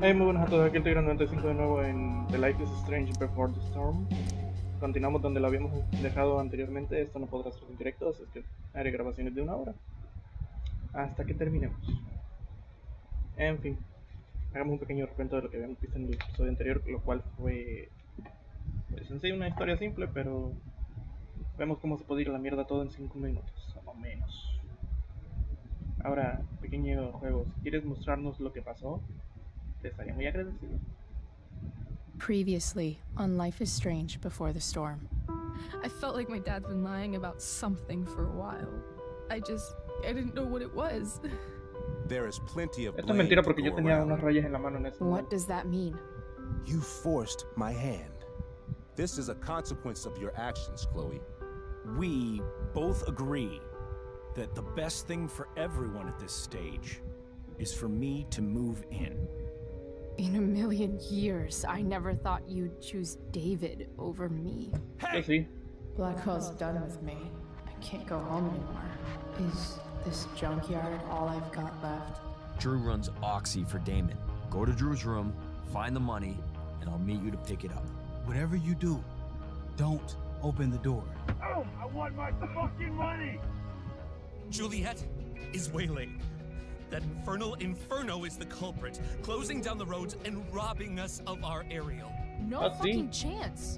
Hey, muy buenas a todos, aquí el Tigre 95 de nuevo en The Life is Strange Before the Storm. Continuamos donde lo habíamos dejado anteriormente. Esto no podrá ser en directo, así es que haré grabaciones de 1 hora hasta que terminemos. En fin, hagamos un pequeño recuento de lo que habíamos visto en el episodio anterior, lo cual fue pues en sí una historia simple, pero vemos cómo se puede ir a la mierda todo en 5 minutos, o menos. Ahora, pequeño juego, si quieres mostrarnos lo que pasó, te estaría muy agradecido. Previously on Life is Strange Before the Storm. I felt like my dad's been lying about something for a while. I didn't know what it was. There is plenty of Esto es blame mentira to porque yo go tenía around. unas rayas en la mano en ese What momento. does that mean? You forced my hand. This is a consequence of your actions, Chloe. We both agree that the best thing for everyone at this stage is for me to move in. In a million years, I never thought you'd choose David over me. Yo sí. Black Hole's done with me. I can't go home anymore. Is this junkyard all I've got left? Drew runs Oxy for Damon. Go to Drew's room, find the money, and I'll meet you to pick it up. Whatever you do, don't open the door. Oh, I want my fucking money! Juliet is waylaid. That infernal inferno is the culprit, closing down the roads and robbing us of our aerial. No Let's see. fucking chance.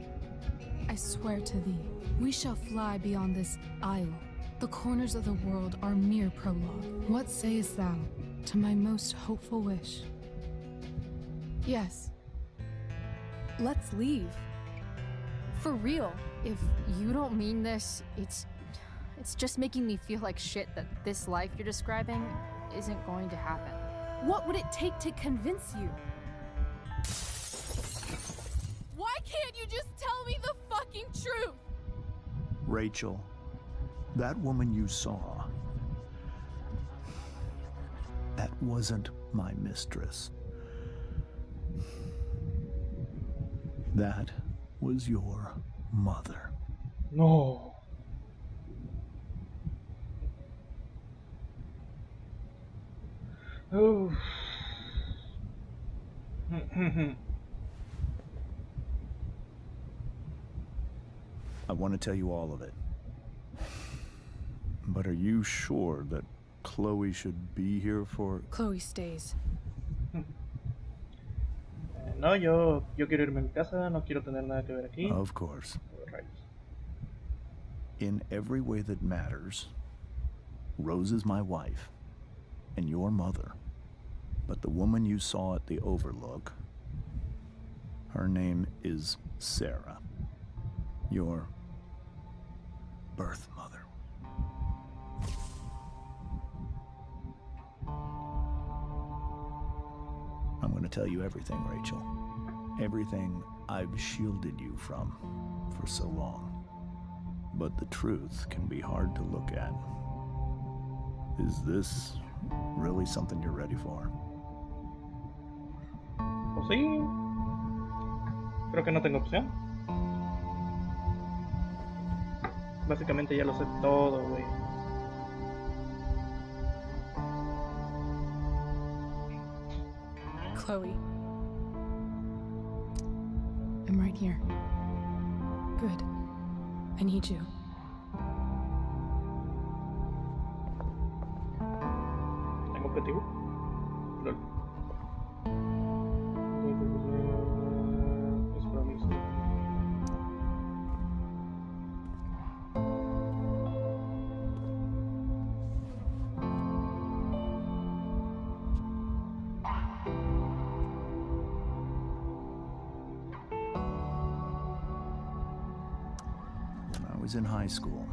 I swear to thee, we shall fly beyond this isle. The corners of the world are mere prologue. What sayest thou to my most hopeful wish? Yes. Let's leave. For real. If you don't mean this, it's just making me feel like shit that this life you're describing isn't going to happen. What would it take to convince you? Why can't you just tell me the fucking truth? Rachel, that woman you saw, that wasn't my mistress. That was your mother. No. Uf. I want to tell you all of it. But are you sure that Chloe should be here for... Chloe stays. No, yo quiero irme a mi casa, no quiero tener nada que ver aquí. Of course. Rayos. In every way that matters, Rose is my wife and your mother. But the woman you saw at the Overlook, her name is Sarah, your birth mother. I'm going to tell you everything, Rachel. Everything I've shielded you from for so long. But the truth can be hard to look at. Is this really something you're ready for? ¿O sí? Creo que no tengo opción. Básicamente ya lo sé todo, güey. Chloe. I'm right here. Good. I need you. ¿Tengo objetivo? Lol. Es para mí, sí. When I was in high school,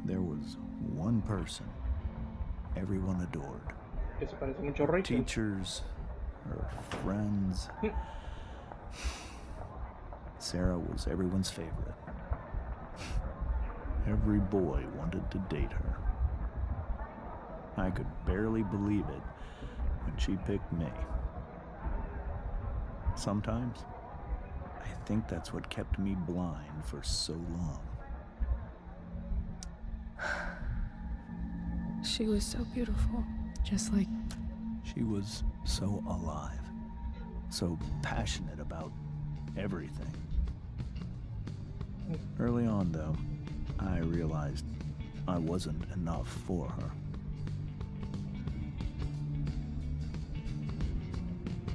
there was one person everyone adored. Que se parece mucho a Rachel. Teachers, her friends. Sarah was everyone's favorite. Every boy wanted to date her. I could barely believe it when she picked me. Sometimes, I think that's what kept me blind for so long. She was so beautiful, just like... She was so alive. so passionate about everything. Early on, though, I realized I wasn't enough for her.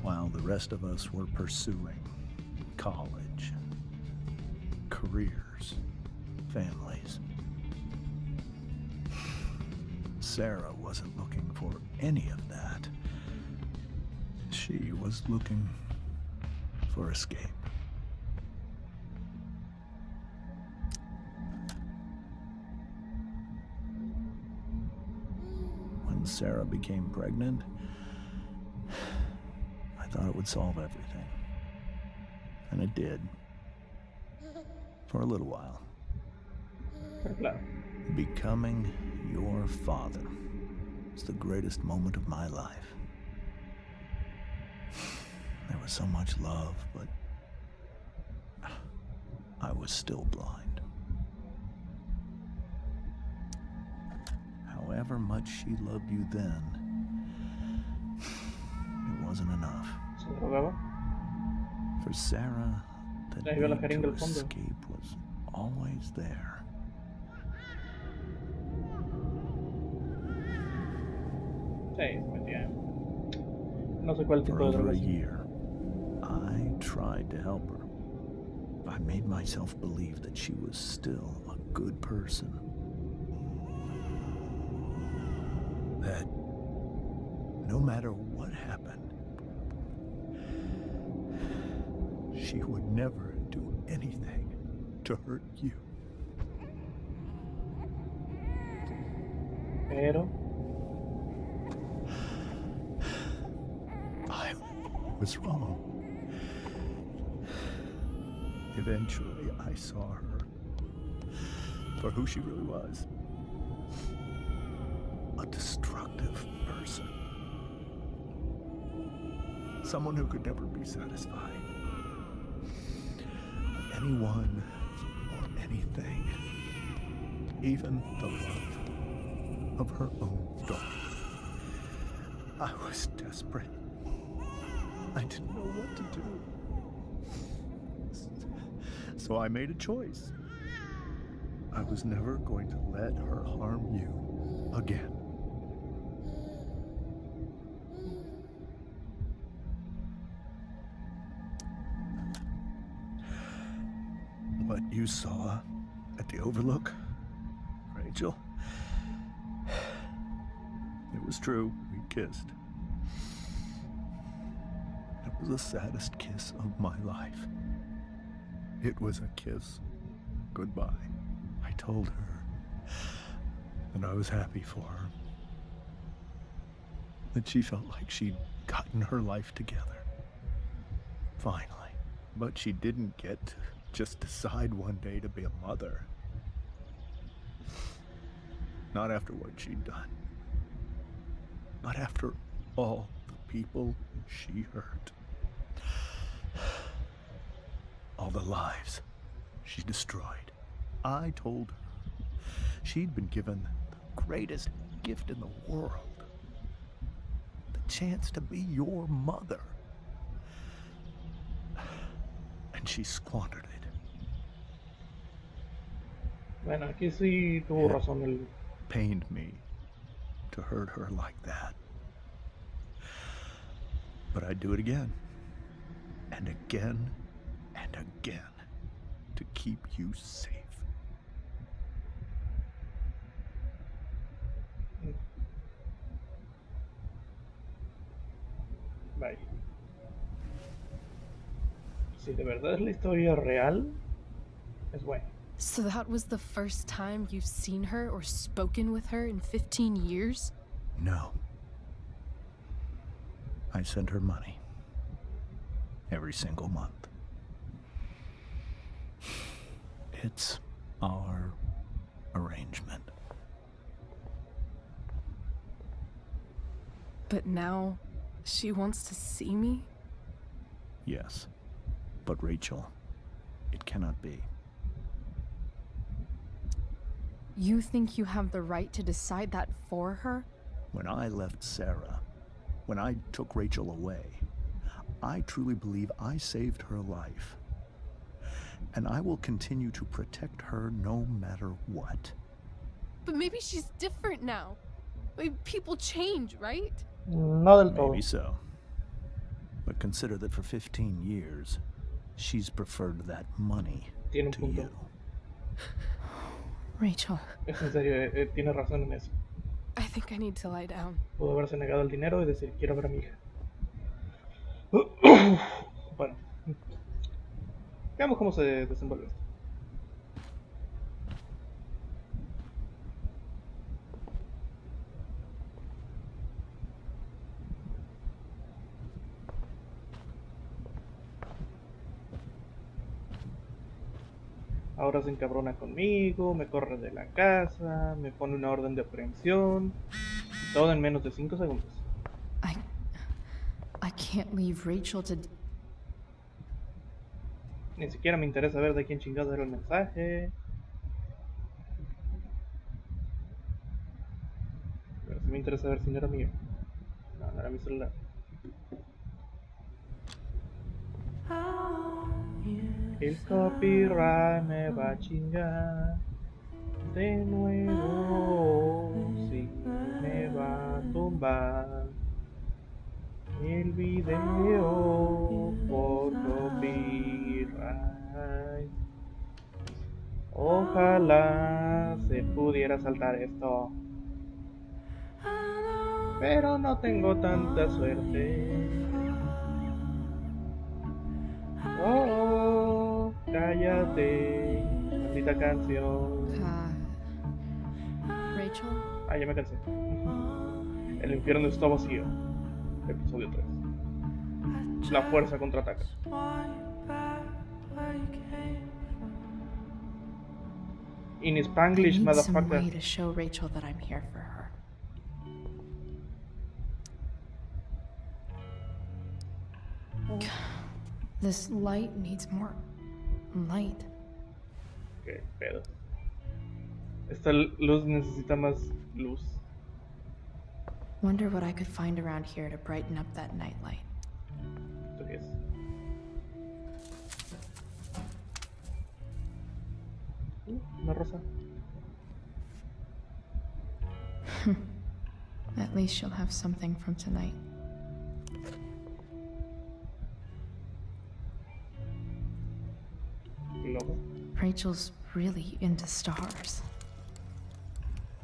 While the rest of us were pursuing college, careers, families, Sarah wasn't looking for any of that. She was looking for escape. When Sarah became pregnant, I thought it would solve everything. And it did. For a little while. Claro. Becoming your father was the greatest moment of my life. There was so much love, but I was still blind. However much she loved you then, it wasn't enough. Se drogaba. For Sarah, the Ahí veo la need jeringa to al fondo. escape was always there. Sí, se metía. No sé cuál For tipo de over a drogas. year, I tried to help her. I made myself believe that she was still a good person. That no matter what happened, she would never do anything to hurt you. Pero I was wrong. Eventually, I saw her for who she really was. A destructive person. Someone who could never be satisfied with anyone or anything. Even the love of her own daughter. I was desperate. I didn't know what to do. So I made a choice. I was never going to let her harm you again. What you saw at the Overlook, Rachel, it was true. We kissed. It was the saddest kiss of my life. It was a kiss goodbye. I told her that I was happy for her. That she felt like she'd gotten her life together. Finally. But she didn't get to just decide one day to be a mother. Not after what she'd done. Not after all the people she hurt. All the lives she destroyed. I told her she'd been given the greatest gift in the world. The chance to be your mother. And she squandered it. bueno, aquí sí tuvo razón el. Pained me to hurt her like that. But I'd do it again. And again. And again. To keep you safe. Vaya. Si de verdad es la historia real, es bueno. So that was the first time you've seen her or spoken with her in 15 years? No. I sent her money. Every single month. It's our arrangement. But now, she wants to see me? Yes. But Rachel, it cannot be. You think you have the right to decide that for her? When I left Sarah, when I took Rachel away, I truly believe I saved her life. And I will continue to protect her no matter what. But maybe she's different now. Maybe people change, right? No del todo. Maybe so. But consider that for 15 years, she's preferred that money Tiene un to punto. you. Rachel, Es en serio, tiene razón en eso. I think I need to lie down. Pudo haberse negado el dinero y decir, quiero ver a mi hija. Bueno, veamos cómo se desenvuelve esto. Ahora se encabrona conmigo, me corre de la casa, me pone una orden de aprehensión. Todo en menos de 5 segundos. I can't leave Rachel to... Ni siquiera me interesa ver de quién chingado era el mensaje. Pero sí me interesa ver si no era mío. No, no era mi celular. El copyright me va a chingar de nuevo. Sí, me va a tumbar el video por copyright. Ojalá se pudiera saltar esto, pero no tengo tanta suerte. Oh, cállate, maldita canción. Rachel? Ah, ya me cansé. El infierno está vacío. Episodio 3. La fuerza contraataca. In Spanglish, I need some motherfucker. way to show Rachel that I'm here for her. This light needs more light. Qué pedo. Esta luz necesita más luz. Wonder what I could find around here to brighten up that nightlight. ¿Esto qué es? Una rosa. At least she'll have something from tonight. Globo. Rachel's really into stars.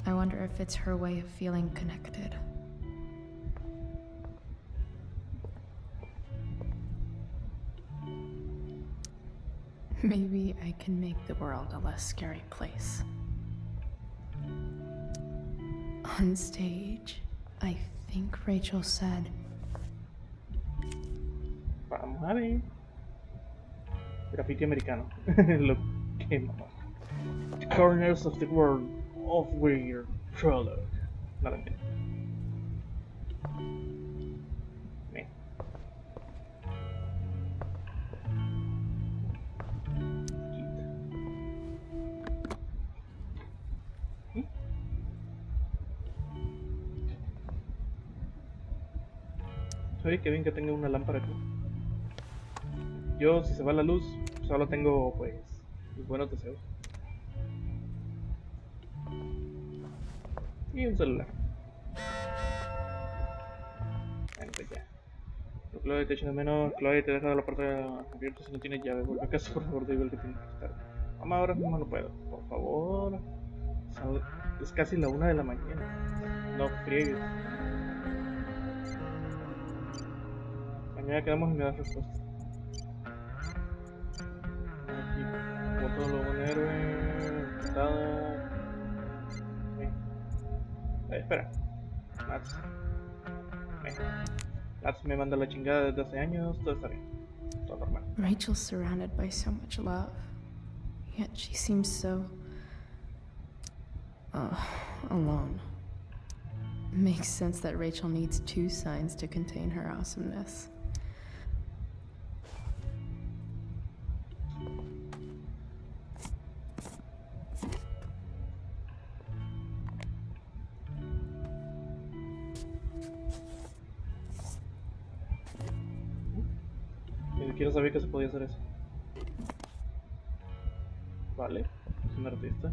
I wonder if it's her way of feeling connected. Maybe I can make the world a less scary place. On stage, I think Rachel said, Vamos a ver. Graffiti americano. Lo que mamá. The corners of the world of weird prologue. No lo entiendo. Me. Oye, qué bien que tenga una lámpara aquí. Yo, si se va la luz, solo tengo, pues, mis buenos deseos. Y un celular. Bueno, pues ya. Pero Chloe, te echo de menos. Chloe, te deja la puerta abierta si no tienes llave. Vuelve a casa, por favor, digo el que tiene que estar. Mamá, ahora mismo no puedo. Por favor. Es casi la 1 de la mañana. No friegues. Mañana quedamos y me das respuesta. Aquí, foto de un héroe. Portada. Espera. Mats me manda la chingada desde hace años. Todo está bien. Todo normal. Rachel's surrounded by so much love, yet she seems so... alone. Makes sense that Rachel needs 2 signs to contain her awesomeness. siquiera sabía que se podía hacer eso. Vale, es un artista.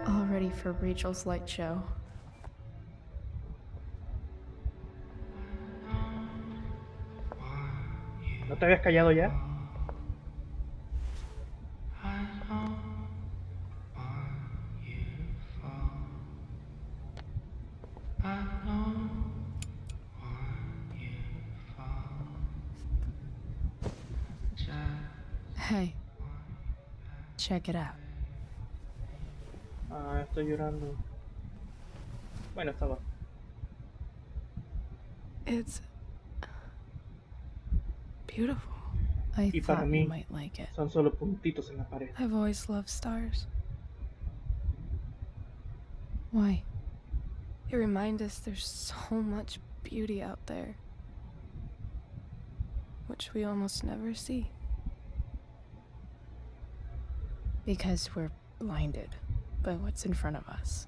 All ready for Rachel's light show. ¿No te habías callado ya? Hey, check it out. Ah, estoy llorando. Bueno, estaba. It's beautiful. I Y para thought you mí, might like it. son solo puntitos en la pared. I've always loved stars. Why? They remind us there's so much beauty out there, which we almost never see. Because we're blinded by what's in front of us.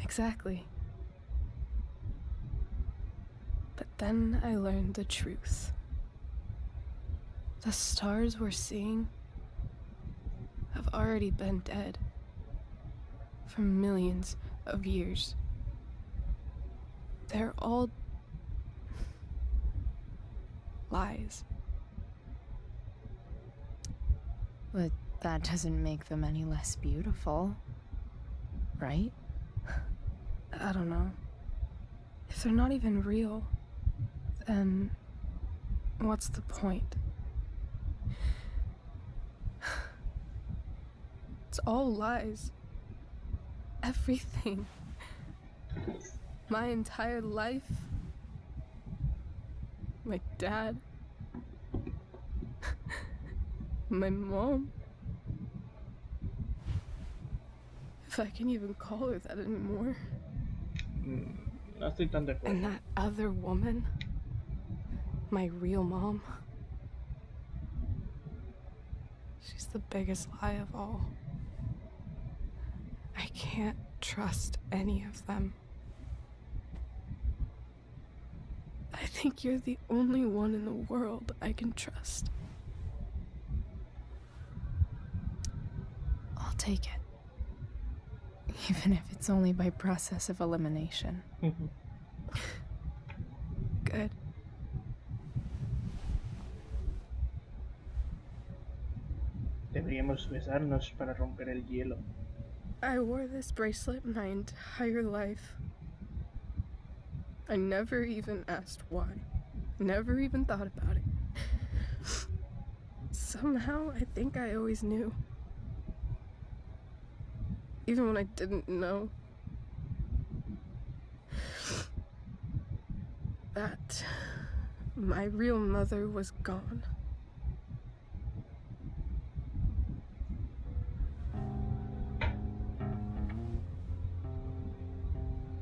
Exactly. But then I learned the truth. The stars we're seeing have already been dead for millions of years. They're all lies. But that doesn't make them any less beautiful, right? I don't know. If they're not even real, then what's the point? It's all lies. Everything. My entire life. My dad. My mom. If I can even call her that anymore. No estoy tan de acuerdo. And that other woman. My real mom. She's the biggest lie of all. I can't trust any of them. I think you're the only one in the world I can trust. I'll take it. Even if it's only by process of elimination. Good. Deberíamos besarnos para romper el hielo. I wore this bracelet my entire life. I never even asked why. Never even thought about it. Somehow, I think I always knew. Even when I didn't know. That my real mother was gone.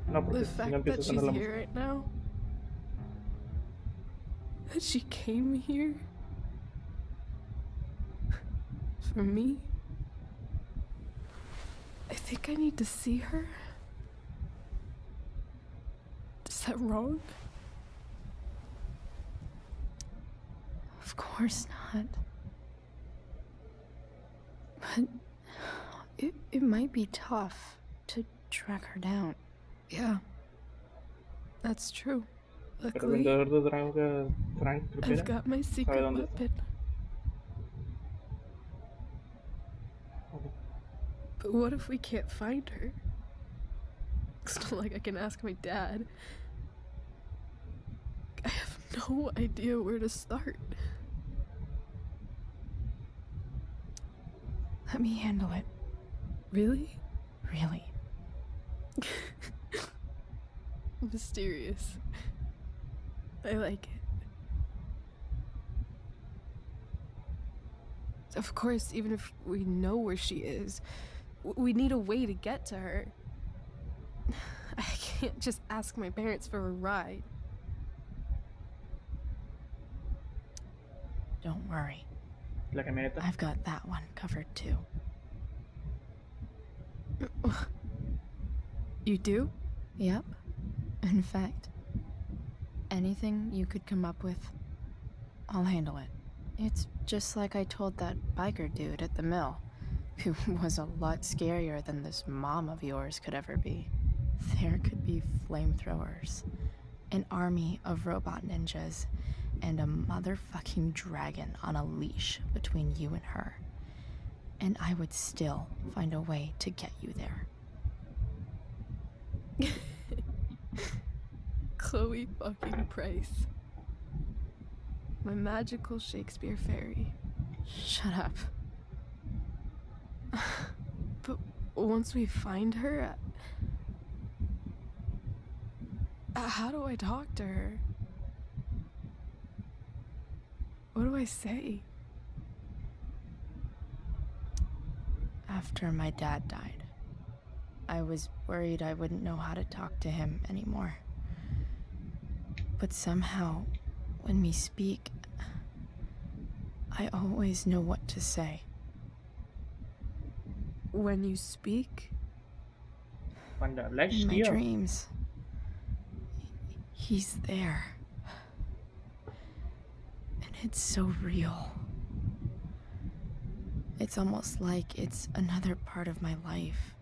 No, porque The si no fact that empieza a she's sonar la here música. right now. That she came here. For me. I think I need to see her. Is that wrong? Of course not. But it might be tough to track her down. Yeah. That's true. Pero Luckily, vendedor de drogas, Frank, creo que I've era, got my secret dónde está. weapon. But what if we can't find her? It's not like I can ask my dad. I have no idea where to start. Let me handle it. Really? Really. Mysterious. I like it. Of course, even if we know where she is, we need a way to get to her. I can't just ask my parents for a ride. Don't worry. La camioneta. I've got that one covered too. You do? Yep. In fact, Anything you could come up with, I'll handle it. It's just like I told that biker dude at the mill, who was a lot scarier than this mom of yours could ever be. There could be flamethrowers, an army of robot ninjas, and a motherfucking dragon on a leash between you and her. And I would still find a way to get you there. Chloe fucking Price. My magical Shakespeare fairy. Shut up. But once we find her, how do I talk to her? What do I say? After my dad died, I was worried I wouldn't know how to talk to him anymore. But somehow, when we speak, I always know what to say. When you speak? Cuando hablas, In my tío. dreams, he's there. And it's so real. It's almost like it's another part of my life.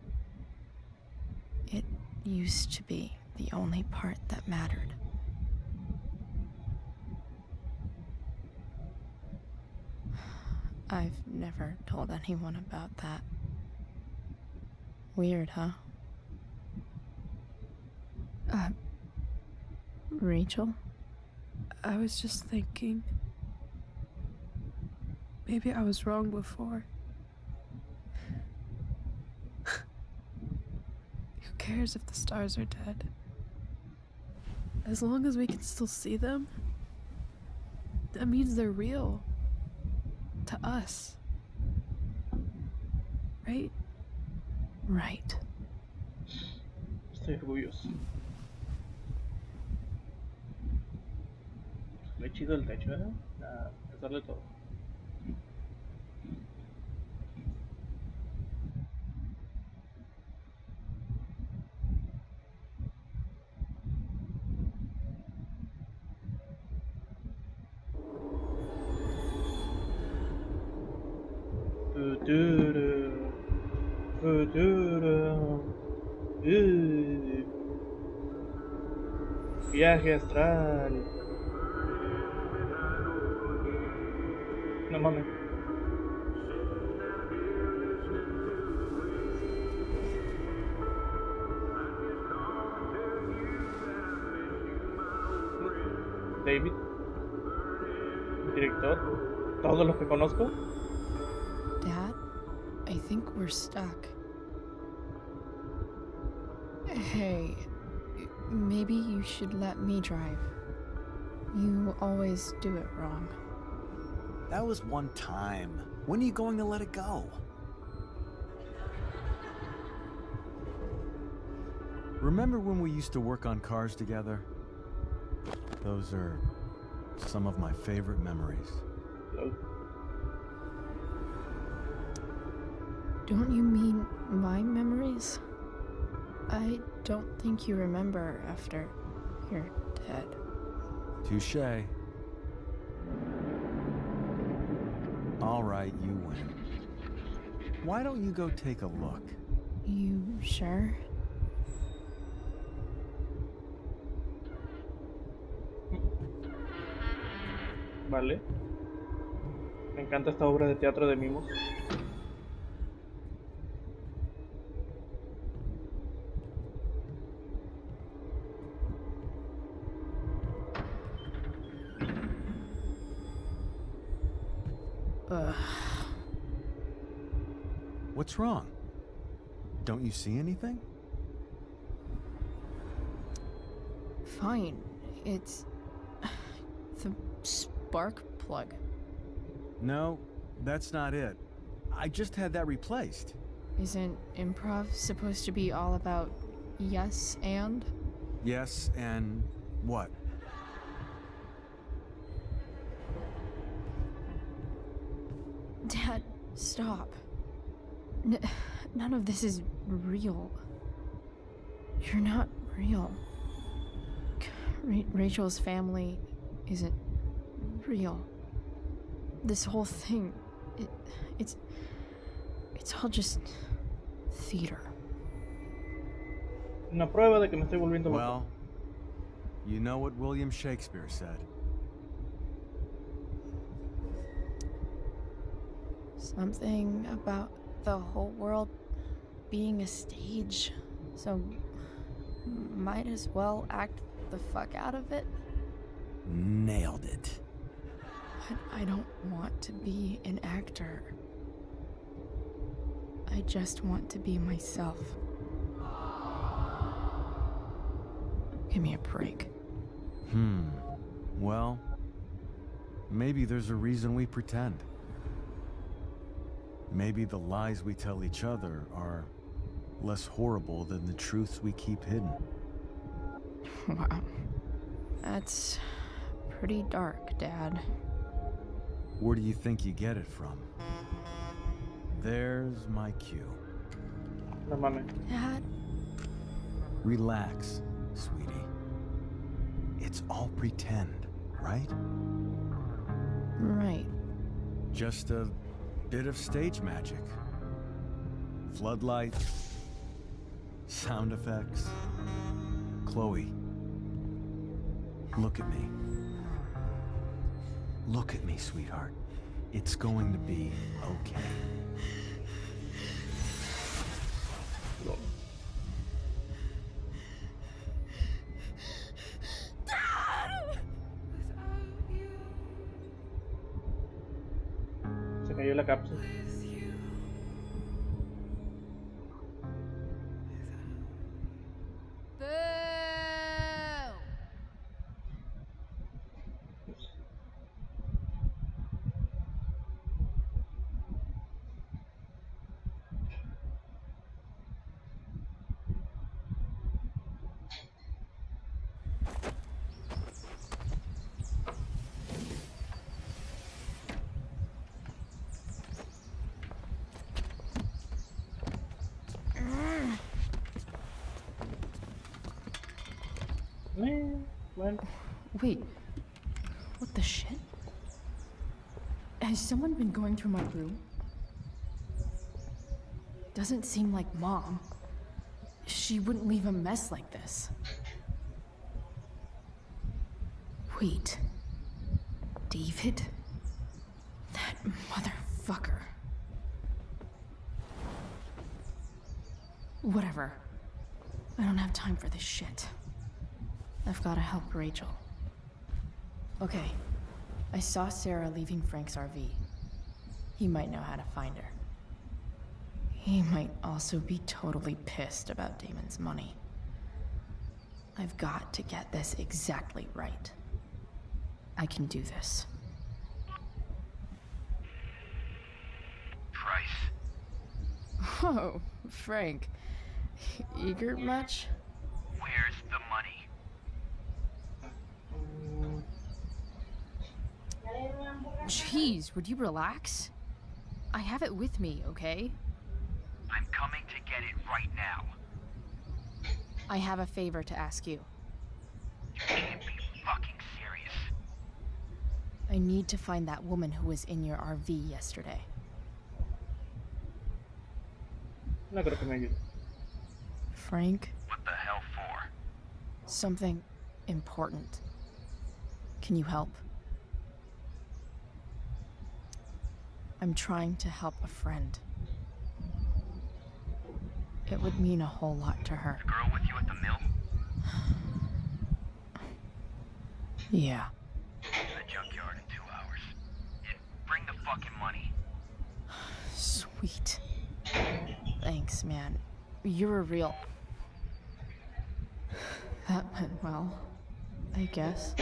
It used to be the only part that mattered. I've never told anyone about that. Weird, huh? Rachel? I was just thinking. Maybe I was wrong before. Who cares if the stars are dead? As long as we can still see them, that means they're real. To us. Right? Right. Estoy orgulloso. Qué chido el techo, a pesar de todo. Futuro. Futuro. Viaje astral. No mames. David, director, todos los que conozco. Dad, I think we're stuck. Hey, maybe you should let me drive. You always do it wrong. That was one time. When are you going to let it go? Remember when we used to work on cars together? Those are some of my favorite memories. Don't you mean my memories? I don't think you remember after you're dead. Touché. All right, you win. Why don't you go take a look? You sure? Vale. Me encanta esta obra de teatro de mimos. What's wrong? Don't you see anything? Fine. It's the spark plug. No, that's not it. I just had that replaced. Isn't improv supposed to be all about yes and? Yes, and what? Dad, stop. None of this is real. You're not real. Rachel's family isn't real. This whole thing, it's all just theater. Una prueba de que me estoy volviendo loco. Well, you know what William Shakespeare said. Something about the whole world being a stage, so might as well act the fuck out of it. Nailed it. But I don't want to be an actor. I just want to be myself. Give me a break. Well, maybe there's a reason we pretend. Maybe the lies we tell each other are less horrible than the truths we keep hidden. Wow. That's pretty dark, Dad. Where do you think you get it from? There's my cue. No mames. Dad? Relax, sweetie. It's all pretend, right? Right. Just a bit of stage magic. Floodlights, sound effects. Chloe, look at me. Look at me, sweetheart. It's going to be okay. Se cayó la cápsula. Bueno. Wait. What the shit? Has someone been going through my room? Doesn't seem like Mom. She wouldn't leave a mess like this. Wait. David? That motherfucker. Whatever. I don't have time for this shit. I've gotta help Rachel. Okay. I saw Sarah leaving Frank's RV. He might know how to find her. He might also be totally pissed about Damon's money. I've got to get this exactly right. I can do this. Price. Whoa, Frank. Eager much? Where's the money? Jeez, would you relax? I have it with me, okay? I'm coming to get it right now. I have a favor to ask you. You can't be fucking serious. I need to find that woman who was in your RV yesterday. No creo que me ayude. Frank? What the hell for? Something important. Can you help? I'm trying to help a friend. It would mean a whole lot to her. The girl with you at the mill? Yeah. The junkyard in 2 hours. And bring the fucking money. Sweet. Thanks, man. You're a real... That went well, I guess.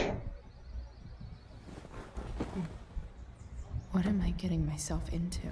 What am I getting myself into?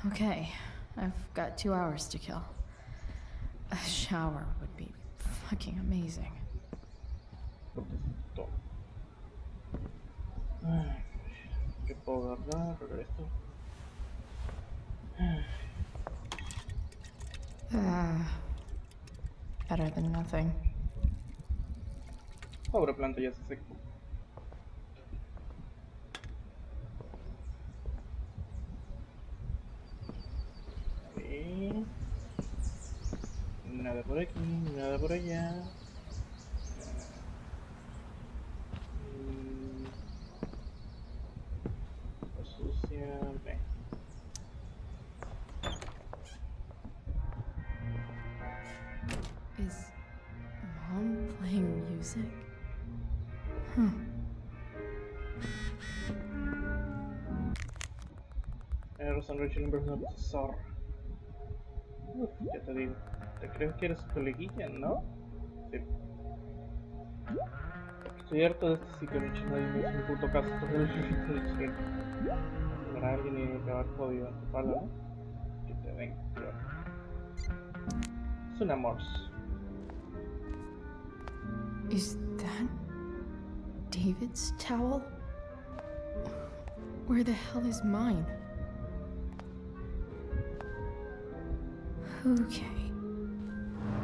Okay, I've got 2 hours to kill. A shower would be fucking amazing. ¿Qué puedo agarrar? Pero esto. Better than nothing. Pobre planta, ya se secó. A ver. Nada por aquí, nada por allá. Resolucion, ven. Is Mom playing music? Huh. Resolution remembers no procesor. Uf, ya te digo. Te creo que eres coleguilla, ¿no? Sí. Estoy harto de este sitio, Michi. Nadie me hizo un puto caso. Todo el grito del cielo. Habrá alguien y acabar jodido en tu palo, ¿no? Que te den, tío. Es un amor. Is that David's towel? Where the hell is mine? Okay.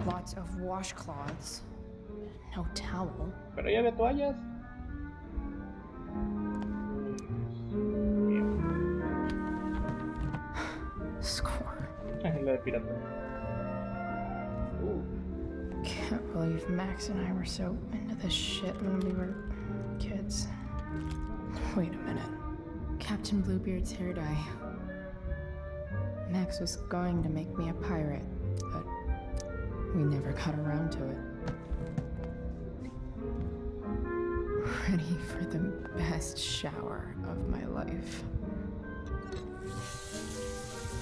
Lots of washcloths. No towel. Pero ya había toallas. Score. La de pirata. Can't believe Max and I were so into this shit when we were kids. Wait a minute. Captain Bluebeard's hair dye. Max was going to make me a pirate, but we never got around to it. Ready for the best shower of my life.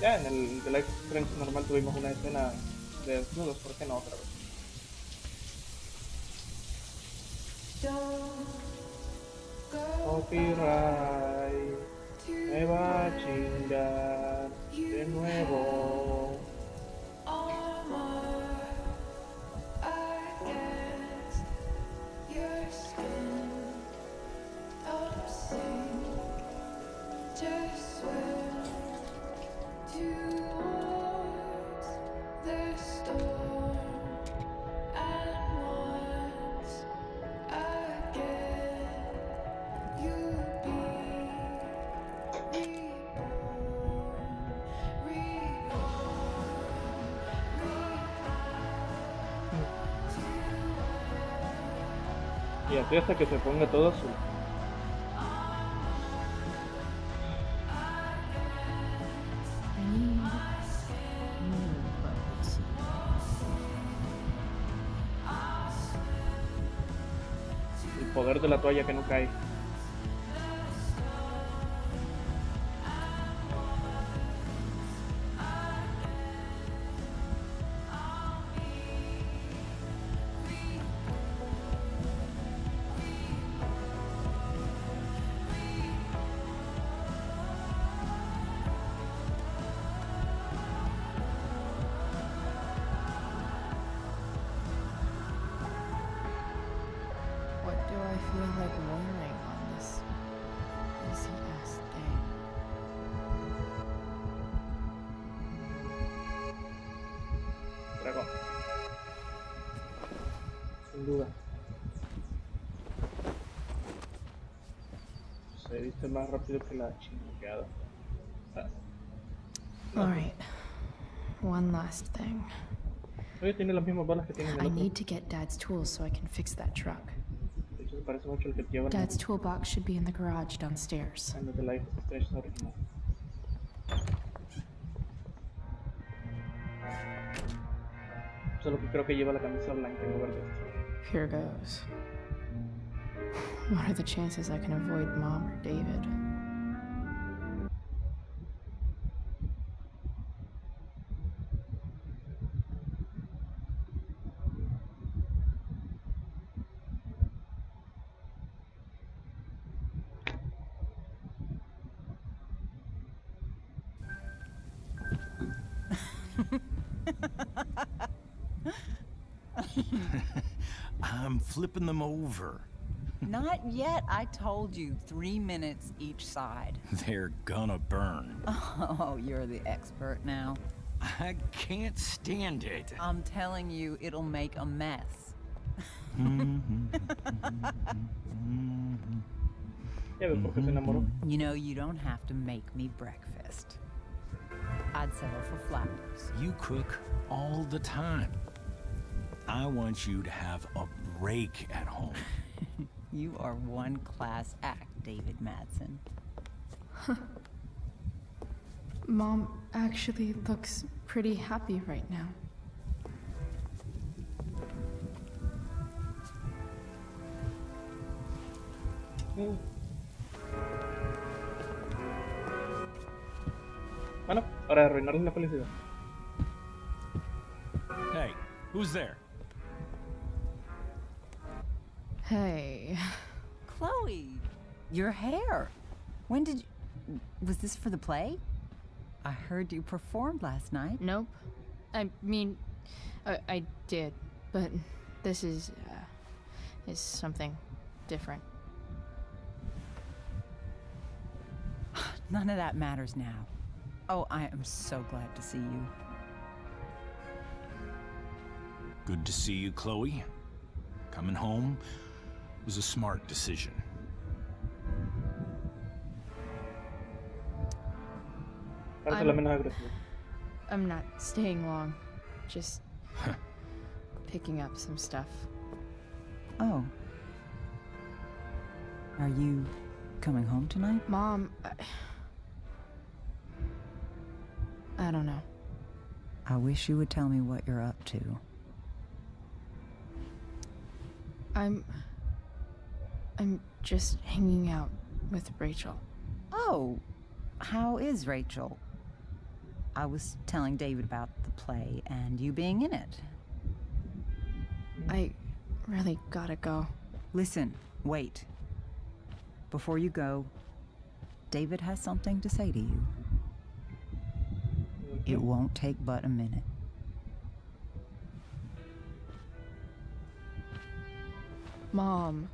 Ya en el The Life is Strange normal tuvimos una escena de desnudos, ¿por qué no otra vez? Copyright me va a chingar de nuevo. Y así hasta que se ponga todo azul. El poder de la toalla que no cae. What do I feel like wearing on this busy ass day? Dragón. Sin duda. Se viste más rápido que la chingada. Alright. One last thing. Oye, tiene las mismas balas que tiene el I otro. need to get Dad's tools so I can fix that truck. De hecho, se parece mucho al que llevan Dad's toolbox should be in the garage downstairs. en el The Life is Strange original. Solo que creo que lleva la camisa blanca en lugar de esto. Here goes. What are the chances I can avoid Mom or David? I'm flipping them over. Not yet. I told you 3 minutes each side. They're gonna burn. Oh, you're the expert now. I can't stand it. I'm telling you, it'll make a mess. Ya ves por qué se enamoró. You know, you don't have to make me breakfast. I'd settle for flowers. You cook all the time. I want you to have a break at home. You are one class act, David Madsen. Mom actually looks pretty happy right now. Bueno, para arruinarles la felicidad. Hey, who's there? Hey. Chloe, your hair. When did you... Was this for the play? I heard you performed last night. Nope. I mean, I did, but this is something different. None of that matters now. Oh, I am so glad to see you. Good to see you, Chloe. Coming home was a smart decision. I'm not staying long. Just picking up some stuff. Oh. Are you coming home tonight? Mom, I don't know. I wish you would tell me what you're up to. I'm just hanging out with Rachel. Oh, how is Rachel? I was telling David about the play and you being in it. I really gotta go. Listen, wait. Before you go, David has something to say to you. It won't take but a minute. Mom.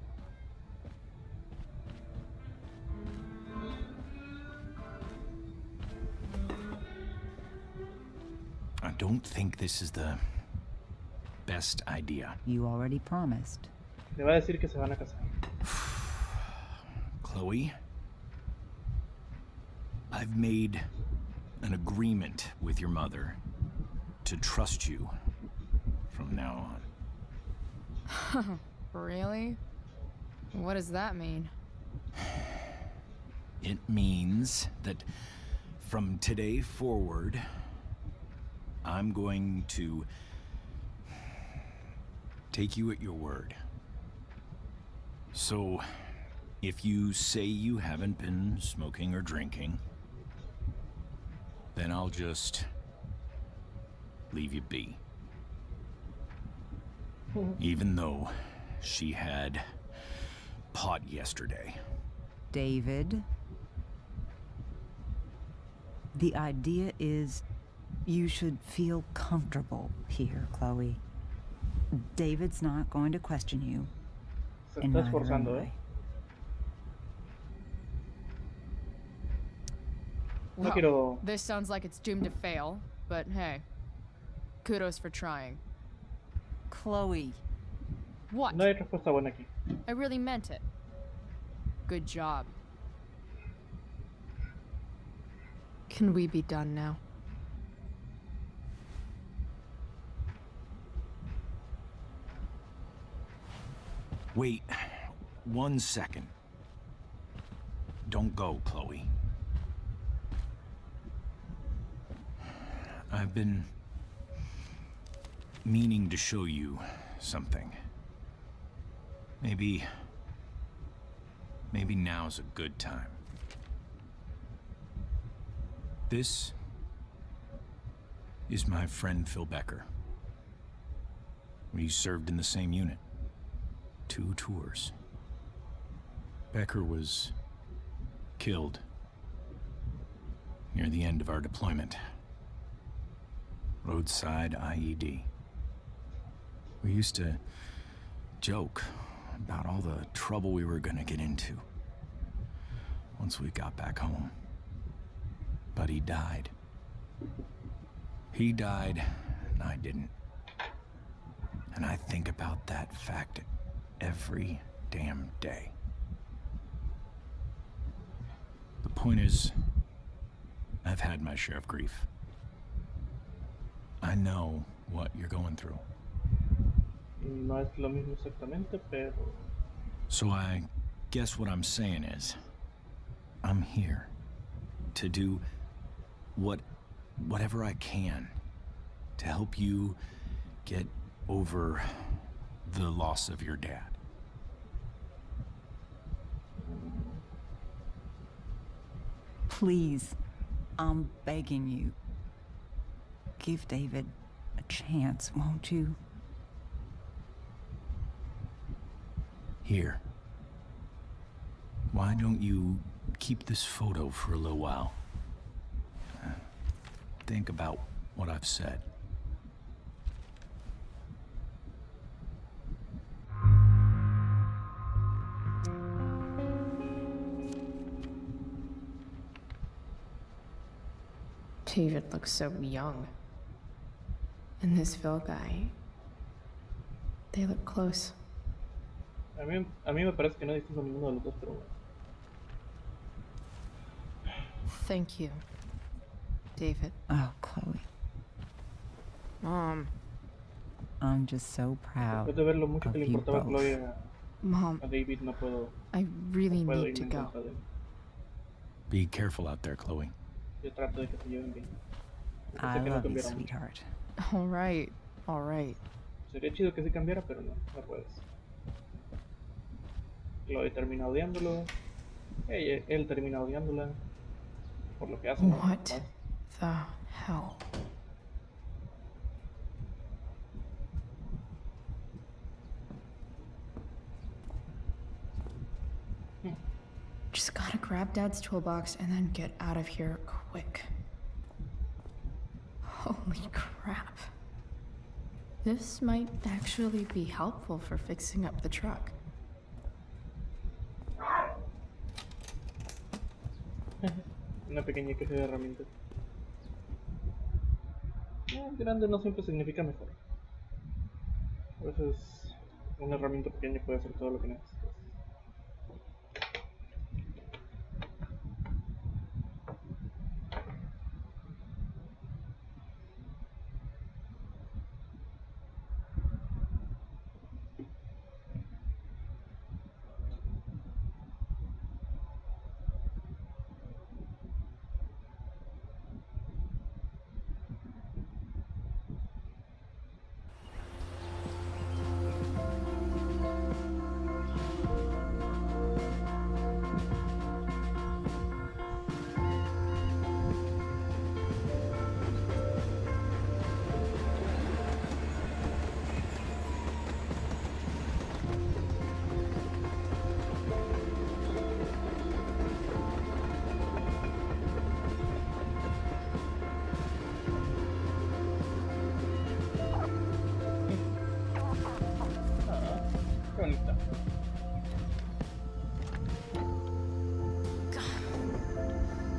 I don't think this is the best idea. You already promised. Le va a decir que se van a casar. Chloe, I've made an agreement with your mother to trust you from now on. Really? What does that mean? It means that from today forward, I'm going to take you at your word. So, if you say you haven't been smoking or drinking, then I'll just leave you be. Even though she had pot yesterday. David, the idea is you should feel comfortable here, Chloe. David's not going to question you. Se está esforzando, ¿eh? No quiero... This sounds like it's doomed to fail, but hey, kudos for trying. Chloe. What? No hay respuesta buena aquí. I really meant it. Good job. Can we be done now? Wait 1 second. Don't go, Chloe. I've been meaning to show you something. Maybe now's a good time. This is my friend Phil Becker. We served in the same unit. 2 tours. Becker was killed near the end of our deployment. Roadside IED. We used to joke about all the trouble we were gonna get into once we got back home. But he died. He died, and I didn't. And I think about that fact every damn day. The point is, I've had my share of grief. I know what you're going through. No es lo mismo exactamente, pero... So I guess what I'm saying is, I'm here to do whatever I can to help you get over the loss of your dad. Please, I'm begging you. Give David a chance, won't you? Here. Why don't you keep this photo for a little while? Think about what I've said. David looks so young. And this Phil guy, they look close. A mí me parece que no distingo ninguno de los dos, pero bueno. Thank you, David. Oh, Chloe. Mom. I'm just so proud Después de ver lo mucho of que le you importaba a both. Chloe Mom, a David, no puedo I really irme need to en go. contra de él. Be careful out there, Chloe. Yo trato de que se lleven bien. Porque I sé que no love you, cambiará mucho. sweetheart. All right, all right. Sería chido que sí cambiara, pero no, no puedes. Chloe termina odiándolo. Él termina odiándola. Por lo que hace, ¿no? What Más. the hell? Just gotta grab Dad's toolbox and then get out of here quick. Holy crap. This might actually be helpful for fixing up the truck. Una pequeña caja de herramientas. Grande no siempre significa mejor. A veces una herramienta pequeña puede hacer todo lo que necesitas. Qué bonita.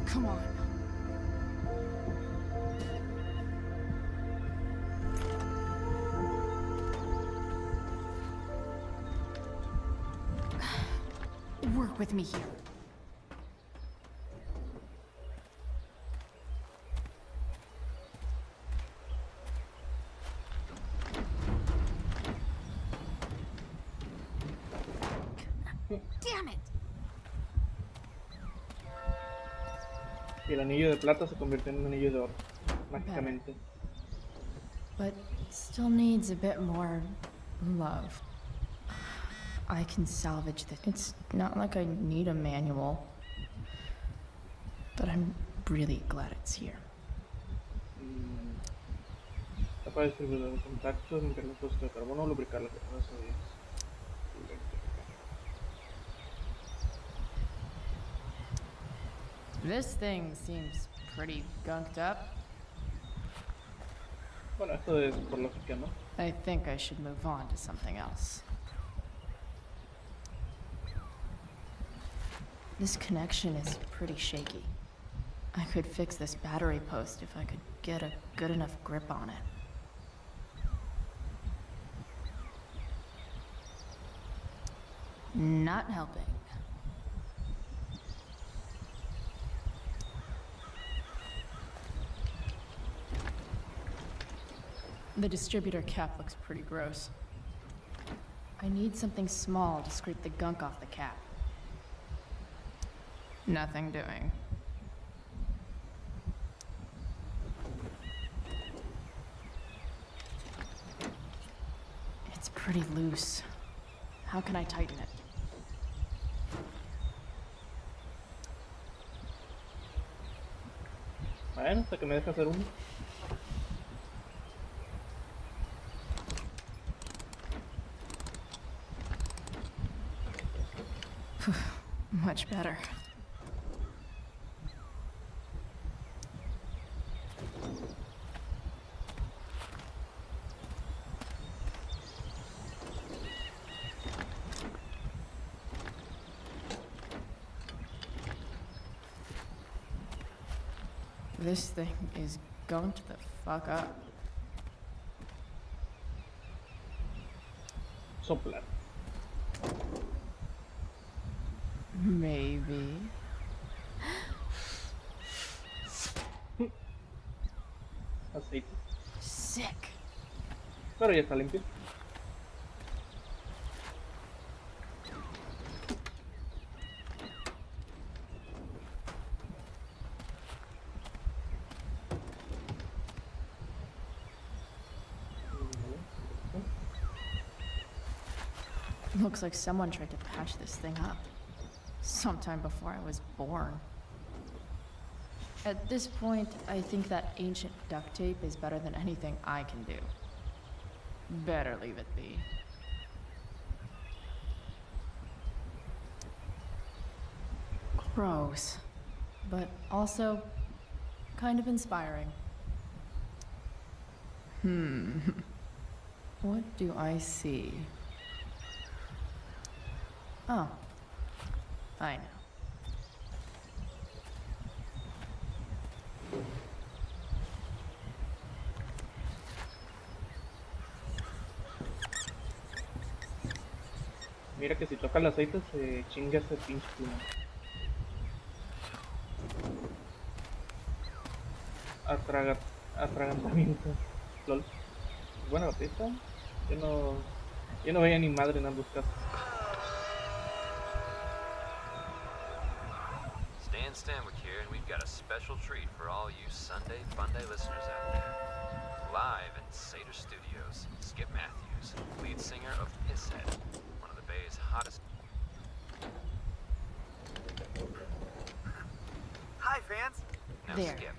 Come on. Work with me here. Damn it! Y el anillo de plata se convirtió en un anillo de oro. Mágicamente. But still needs a bit more love. I can salvage this. It's not like I need a manual. But I'm really glad it's here. Tapa de distribuidor de contactos, limpiar el depósito de carbono, lubricar las cosas. This thing seems pretty gunked up. Bueno, esto es por lógica, ¿no? I think I should move on to something else. This connection is pretty shaky. I could fix this battery post if I could get a good enough grip on it. Not helping. The distributor cap looks pretty gross. I need something small to scrape the gunk off the cap. Nothing doing. It's pretty loose. How can I tighten it? Bueno, hasta que me deja hacer uno. Much better. This thing is going to the fuck up. Soplar. Maybe. Aceite. Sick. Pero ya está limpio. Looks like someone tried to patch this thing up. Sometime before I was born. At this point, I think that ancient duct tape is better than anything I can do. Better leave it be. Gross. But also, kind of inspiring. What do I see? Oh. I know. Mira que si toca el aceite se chinga ese pinche pluma. Atragantamiento. Lol. Buena pista. Yo no veía ni madre en ambos casos. Stanwyck here, and we've got a special treat for all you Sunday Funday listeners out there. Live in Seder Studios, Skip Matthews, lead singer of Pisshead, one of the Bay's hottest... Hi, fans! Now, There. Skip,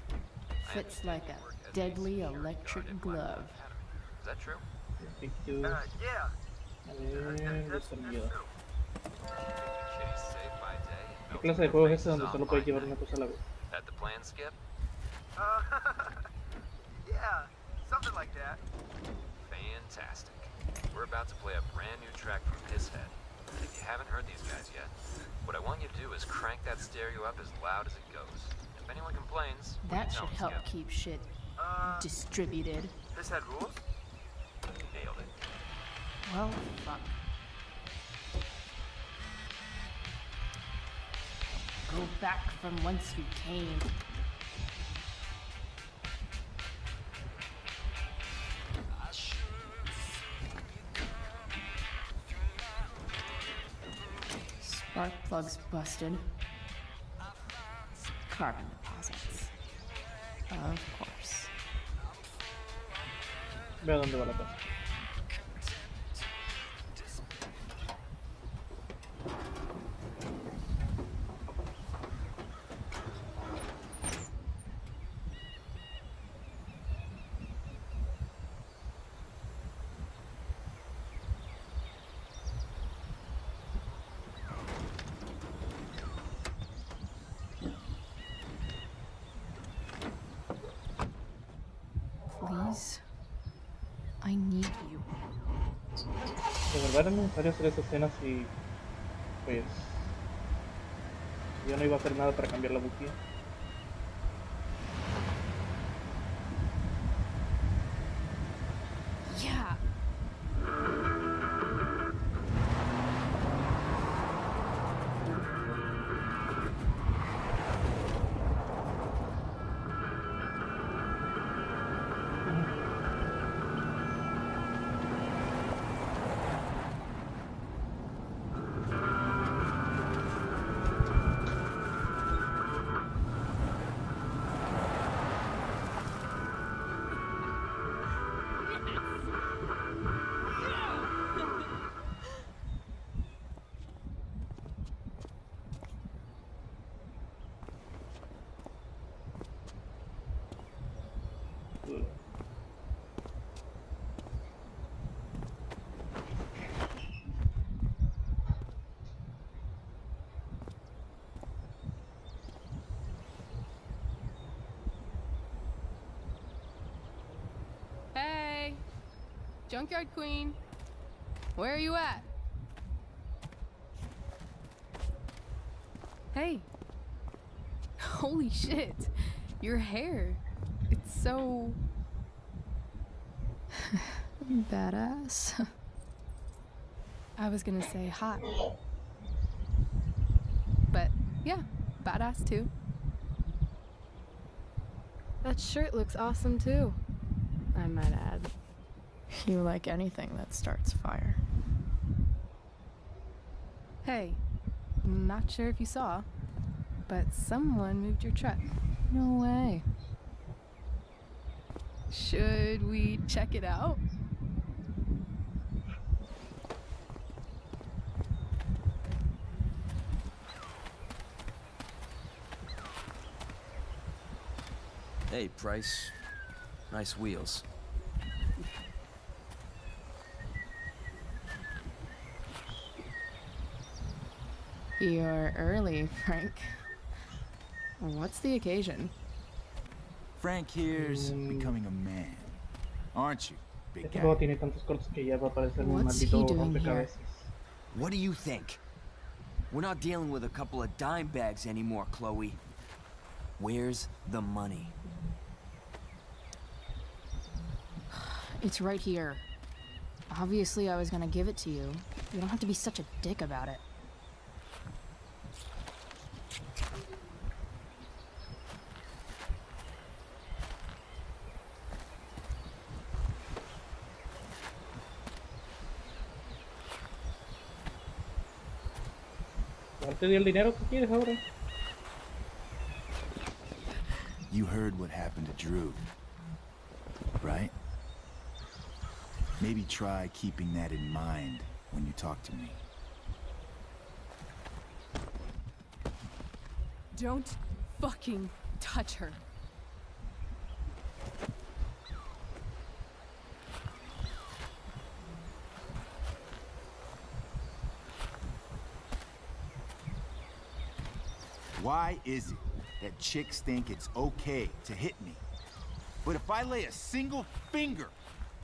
Fits like a deadly electric glove. is that true? Yeah. That's That's true. true. ¿Qué clase de juego es este donde solo puedes llevar una cosa a la vez? That the plan, Skip? Yeah, something like that. Fantastic. We're about to play a brand new track from Pisshead. And if you haven't heard these guys yet, what I want you to do is crank that stereo up as loud as it goes. If anyone complains, That tell should them, help Skip. keep shit distributed. Pisshead rules? Nailed it. Well, fuck. Go back from whence you came. Spark plugs busted. Carbon deposits. Of course. Ve a dónde va la cosa. Please? I need you. De verdad era necesario hacer esa escena si, pues, yo no iba a hacer nada para cambiar la bujía. Yeah. Hey! Junkyard Queen! Where are you at? Hey! Holy shit! Your hair! It's so... Badass. I was gonna say hot. But yeah, badass too. That shirt looks awesome too, I might add. You like anything that starts fire. Hey, not sure if you saw, but someone moved your truck. No way. Should we check it out? Hey, Price. Nice wheels. You're early, Frank. What's the occasion? Frank here's becoming a man. Aren't you, big Este guy? juego tiene tantos cortes que ya va a parecer un What's maldito he doing rompecabezas. What do you think? We're not dealing with a couple of dime bags anymore, Chloe. Where's the money? It's right here. Obviously, I was gonna give it to you. You don't have to be such a dick about it. ¿Ya te dio el dinero que quieres ahora? You heard what happened to Drew, right? Maybe try keeping that in mind when you talk to me. Don't fucking touch her. Why is it that chicks think it's okay to hit me? But if I lay a single finger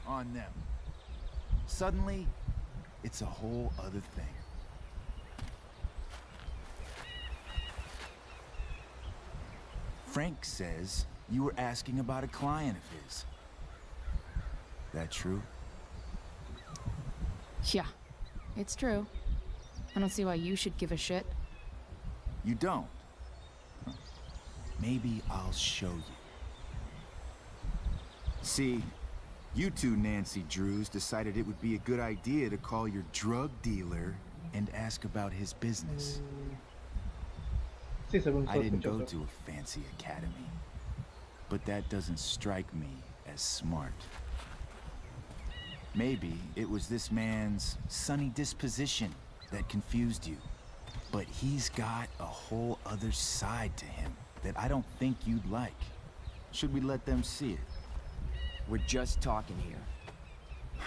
on them, suddenly it's a whole other thing. Frank says you were asking about a client of his. That true? Yeah, it's true. I don't see why you should give a shit. You don't? Huh. Maybe I'll show you. See, you two Nancy Drews decided it would be a good idea to call your drug dealer and ask about his business. Sí, según I didn't go sospechoso. to a fancy academy, but that doesn't strike me as smart. Maybe it was this man's sunny disposition that confused you. But he's got a whole other side to him that I don't think you'd like. Should we let them see it? We're just talking here.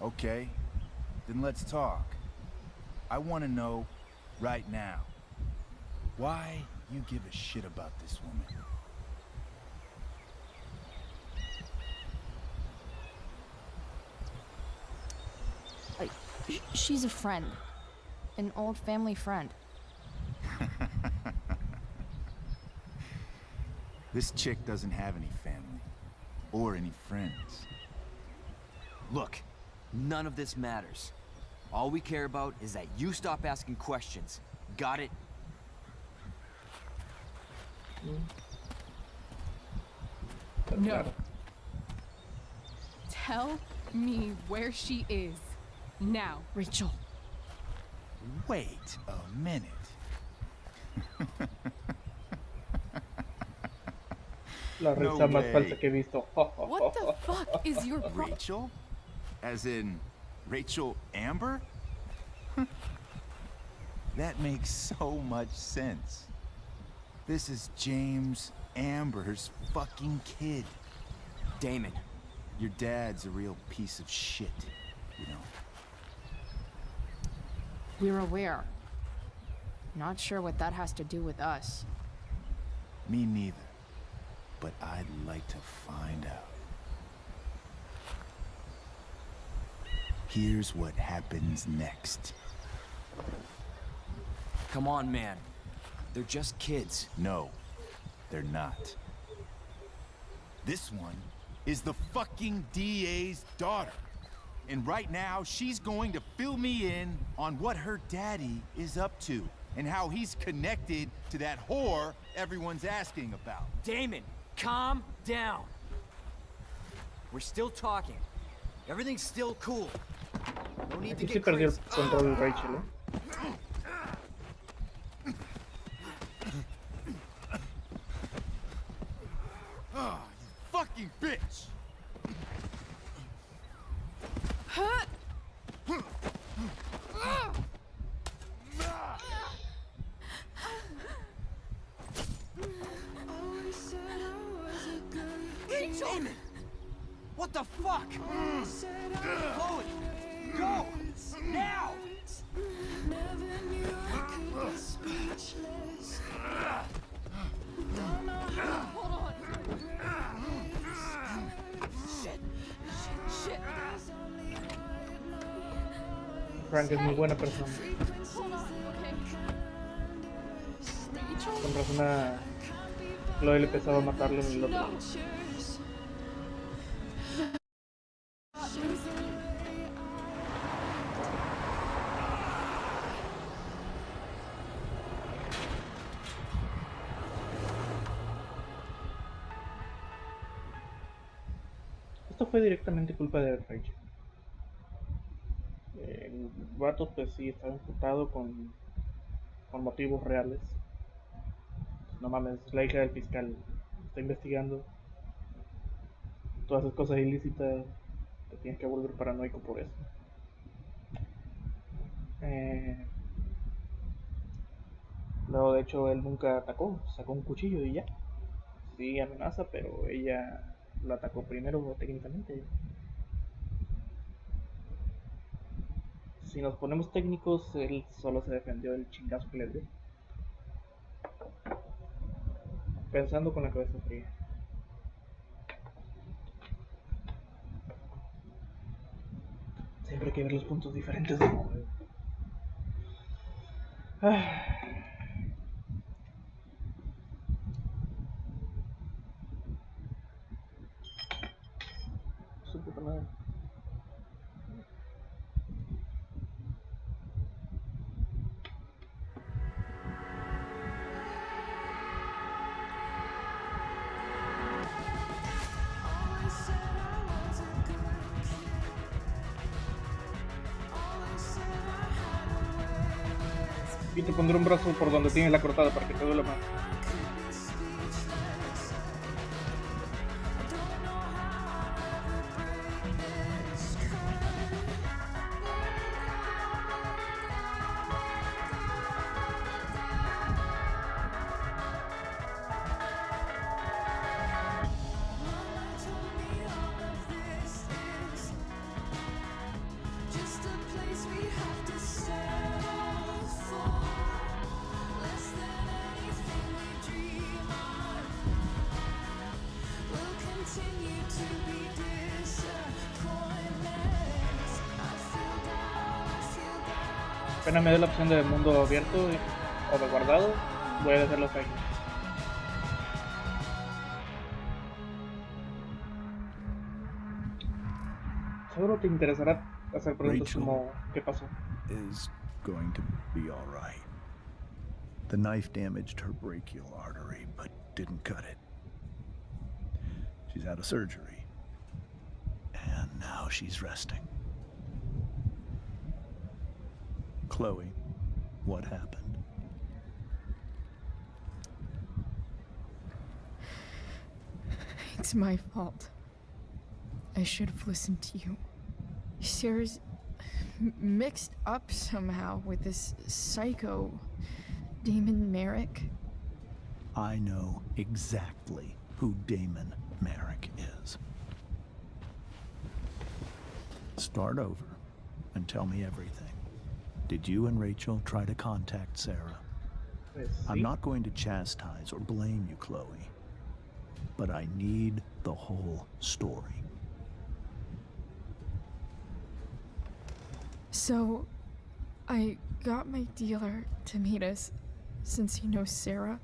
Okay, then let's talk. I want to know right now why you give a shit about this woman. She's a friend. An old family friend. This chick doesn't have any family. Or any friends. Look, none of this matters. All we care about is that you stop asking questions. Got it? No. Tell me where she is. Now. Rachel. Wait a minute. La risa más falsa que he visto. What the fuck is your Rachel? As in Rachel Amber? That makes so much sense. This is James Amber's fucking kid. Damon. Your dad's a real piece of shit, you know. We're aware. Not sure what that has to do with us. Me neither. But I'd like to find out. Here's what happens next. Come on, man. They're just kids. No, they're not. This one is the fucking DA's daughter. And right now, she's going to fill me in on what her daddy is up to and how he's connected to that whore everyone's asking about. Damon, calm down. We're still talking. Everything's still cool. No need to Aquí sí get perdió el crazy. control Rachel, Oh, you fucking bitch! Damon! What the fuck? Chloe! Go! Now! Hold on. Shit. Shit. Frank es muy buena persona. Hold on, okay? Rachel? Con razón a Chloe le pesaba matarlo en el otro. Esto fue directamente culpa de Rachel. El vato pues sí estaba imputado con motivos reales. No mames, es la hija del fiscal. Está investigando. Tú haces cosas ilícitas, te tienes que volver paranoico por eso. Luego de hecho él nunca atacó, sacó un cuchillo y ya. Sí amenaza, pero ella lo atacó primero técnicamente. Si nos ponemos técnicos, él solo se defendió del chingazo que le dio. Pensando con la cabeza fría. Siempre hay que ver los puntos diferentes del juego. Su puta madre. Y te pondré un brazo por donde tienes la cortada para que te duela más. Apenas me dé la opción de mundo abierto o de guardado, voy a dejarlo aquí. Seguro te interesará hacer preguntas como ¿qué pasó? Is going to be all right. The knife damaged her brachial artery, but didn't cut it. She's had a surgery, and now she's resting. Chloe, what happened? It's my fault. I should have listened to you. Sarah's mixed up somehow with this psycho Damon Merrick. I know exactly who Damon Merrick is. Start over and tell me everything. Did you and Rachel try to contact Sarah? I'm not going to chastise or blame you, Chloe, but I need the whole story. So, I got my dealer to meet us, since he knows Sarah.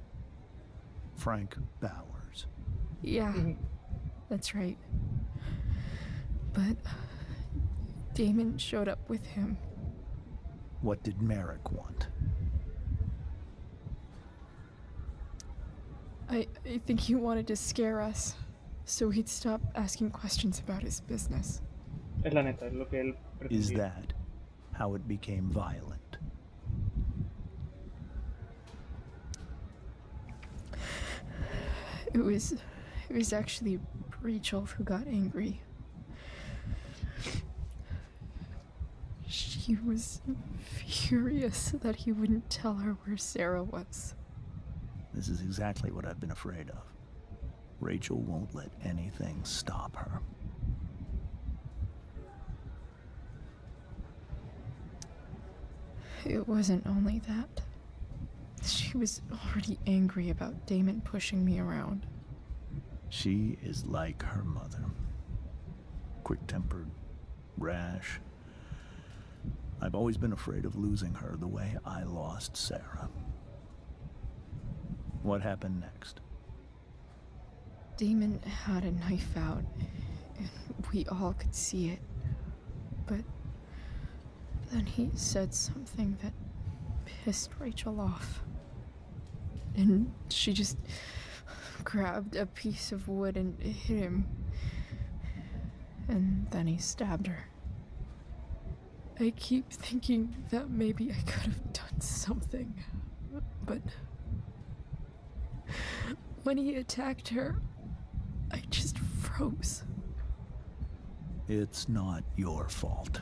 Frank Bowers. Yeah, that's right. But Damon showed up with him. What did Merrick want? I think he wanted to scare us, so he'd stop asking questions about his business. Es la neta, es lo que él pretendía. Is that how it became violent? It was actually Rachel who got angry. She was furious that he wouldn't tell her where Sarah was. This is exactly what I've been afraid of. Rachel won't let anything stop her. It wasn't only that. She was already angry about Damon pushing me around. She is like her mother. Quick-tempered, rash. I've always been afraid of losing her the way I lost Sarah. What happened next? Damon had a knife out, and we all could see it. But then he said something that pissed Rachel off. And she just grabbed a piece of wood and hit him. And then he stabbed her. I keep thinking that maybe I could have done something, but when he attacked her, I just froze. It's not your fault.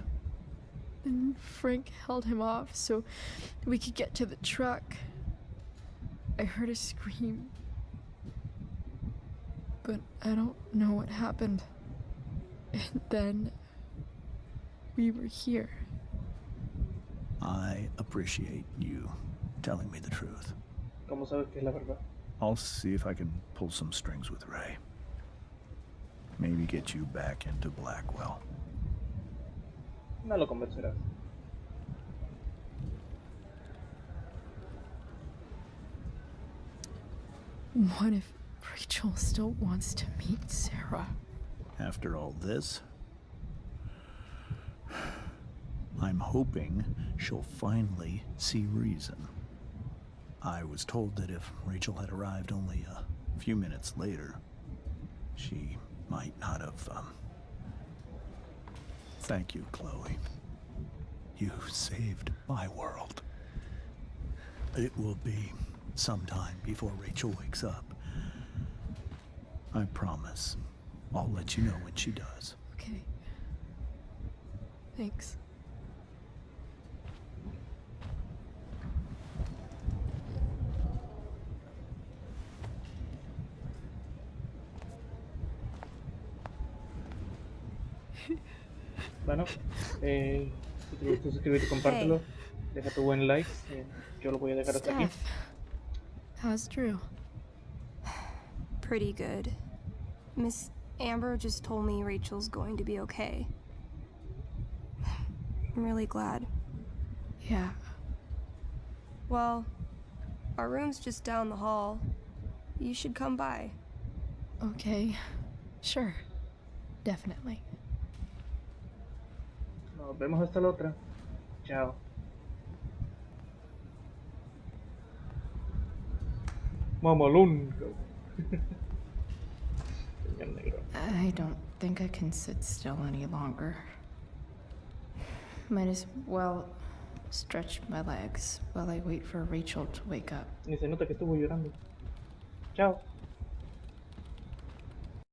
And Frank held him off so we could get to the truck. I heard a scream, but I don't know what happened. And then we were here. I appreciate you telling me the truth. ¿Cómo sabes que es la verdad? I'll see if I can pull some strings with Ray. Maybe get you back into Blackwell. No lo convencerás. What if Rachel still wants to meet Sarah? After all this, I'm hoping she'll finally see reason. I was told that if Rachel had arrived only a few minutes later, she might not have, Thank you, Chloe. You saved my world. It will be some time before Rachel wakes up. I promise. I'll let you know when she does. Okay. Thanks. Bueno, si te gusta suscribirte, compártelo. Deja tu buen like. Yo lo voy a dejar hasta aquí. How's Drew? Pretty good. Miss Amber just told me Rachel's going to be okay. I'm really glad. Yeah, Well, our room's just down the hall. You should come by. Okay, sure. Definitely. Nos vemos hasta la otra. Chao. Mamalón. Señor negro. I don't think I can sit still any longer. Might as well stretch my legs while I wait for Rachel to wake up. Ni se nota que estuvo llorando. Chao.